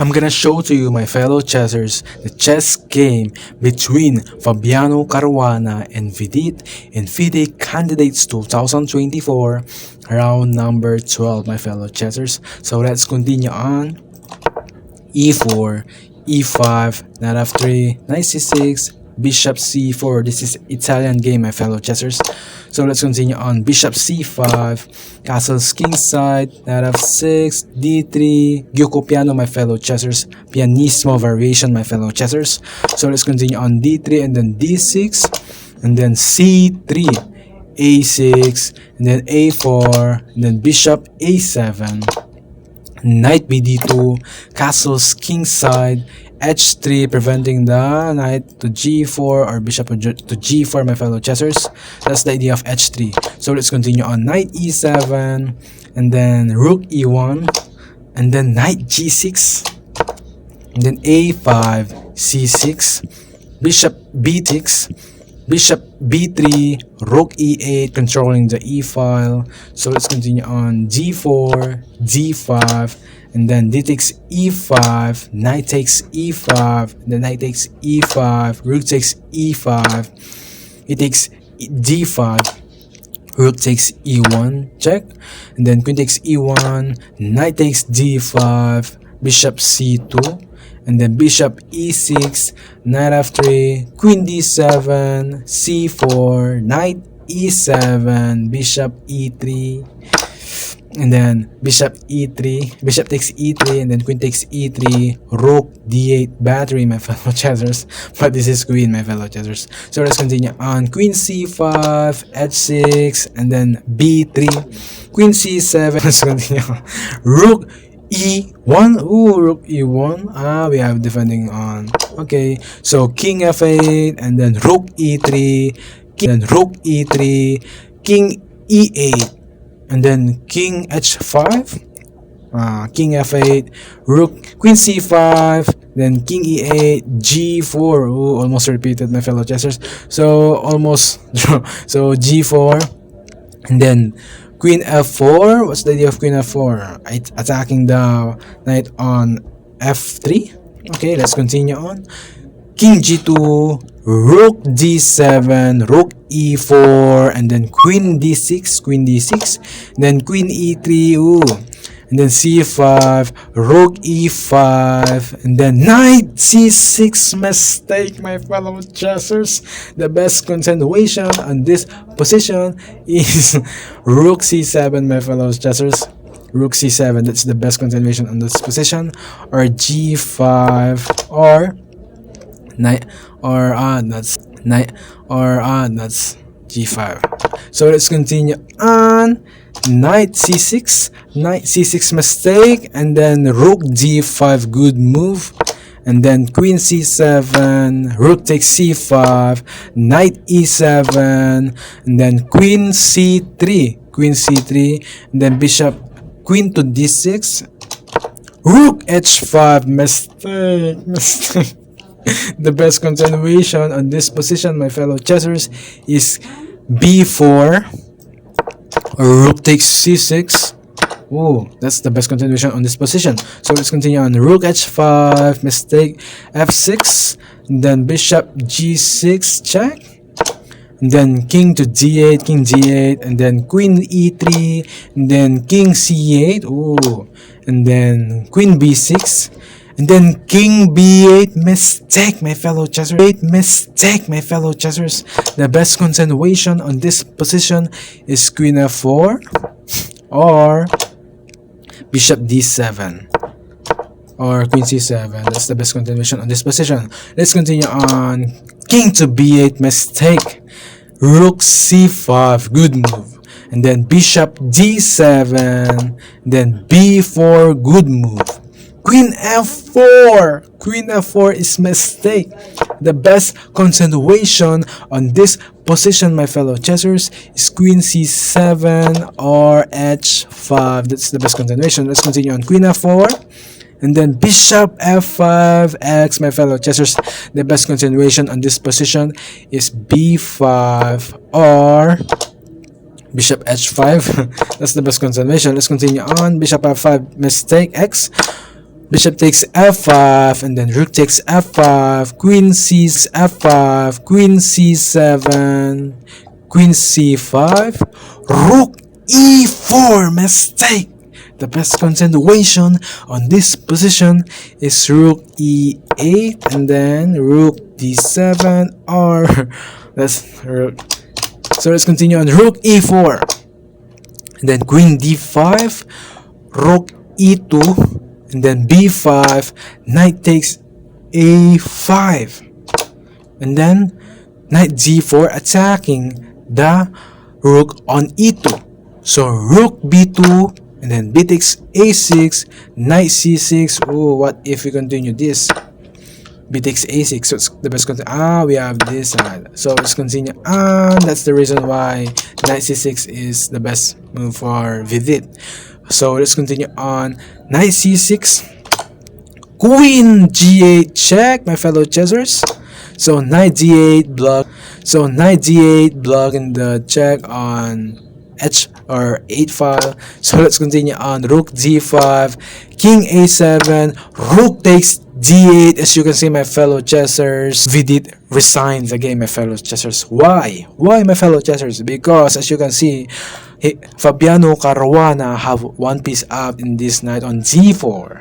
I'm gonna show to you, my fellow chessers, the chess game between Fabiano Caruana and Vidit in FIDE Candidates 2024, round number 12, my fellow chessers. So let's continue on. E4, E5, knight f3, knight c6, bishop c4. This is Italian game, my fellow chessers. So let's continue on. Bishop c5, castles kingside, knight f6, d3, gyuko piano, my fellow chessers. Pianissimo variation, my fellow chessers. So let's continue on d3 and then d6 and then c3, a6 and then a4 and then bishop a7, knight bd2, castles kingside, h3, preventing the knight to g4 or bishop to g4, my fellow chessers. That's the idea of h3. So let's continue on. Knight e7 and then rook e1 and then knight g6 and then a5, c6, bishop b6, bishop b3, rook e8, controlling the e file. So let's continue on. d4, d5, and then d takes e5, knight takes e5, the knight takes e5, rook takes e5, it takes d5, rook takes e1, check, and then queen takes e1, knight takes d5, bishop c2, and then bishop e6, knight f3, queen d7, c4, knight e7, bishop e3, and then bishop e3, bishop takes e3, and then queen takes e3, rook d8 battery, my fellow chessers. But this is queen, my fellow chessers. So let's continue on. Queen c5, h6, and then b3, queen c7. Let's continue on. Rook e1. Ooh, rook e1. We have defending on. Okay, so king f8 and then rook e3, then rook e3, king e8, and then king h5, king f8, rook, queen c5, then king e8, g4. Ooh, almost repeated, my fellow chessers. So almost so g4, and then queen f4. What's the idea of queen f4? Attacking the knight on f3. Okay, let's continue on. King g2, rook d7, rook e4, and then queen d6, then queen e3, ooh, and then c5, rook e5, and then knight c6. Mistake, my fellow chessers. The best continuation on this position is rook c7, my fellow chessers. Rook c7, that's the best continuation on this position, or g5, or knight, or that's knight, or that's g5. So let's continue on. Knight c6, mistake, and then rook d5, good move, and then queen c7, rook takes c5, knight e7, and then queen c3, and then bishop, queen to d6, rook h5, mistake. The best continuation on this position, my fellow chessers, is b4, rook takes c6. Ooh, that's the best continuation on this position. So let's continue on. Rook h5, mistake, f6, and then bishop g6, check, and then king to d8, and then queen e3, and then king c8, ooh, and then queen b6, and then king b8, mistake, my fellow chessers. The best continuation on this position is queen f4 or bishop d7 or queen c7. That's the best continuation on this position. Let's continue on. King to b8, mistake, rook c5, good move, and then bishop d7, then b4, good move. Queen f4 is mistake. The best continuation on this position, my fellow chessers, is queen c7 or h5. That's the best continuation. Let's continue on. Queen f4 and then bishop f5x, my fellow chessers. The best continuation on this position is b5 or bishop h5. That's the best continuation. Let's continue on. Bishop f5, mistake, x, Bishop takes f5, and then rook takes f5, queen c6 f5, queen c7, queen c5, rook e4, mistake. The best continuation on this position is rook e8, and then rook d7, or that's rook. So let's continue on rook e4, and then queen d5, rook e2, and then b5, knight takes a5, and then knight g4 attacking the rook on e2. So rook b2, and then b takes a6, knight c6. Oh, what if we continue this? B takes a6, so it's the best continue. We have this side, so let's continue, and that's the reason why knight c6 is the best move for Vidit. So let's continue on knight c6, queen g8 check, my fellow chessers. So knight d8 block, so knight d8 blocking the check on h or 8 file. So let's continue on rook d5, king a7, rook takes d8. As you can see, my fellow chessers, Vidit resigned the game, my fellow chessers. Why, my fellow chessers? Because as you can see, Fabiano Caruana have one piece up in this knight on g4.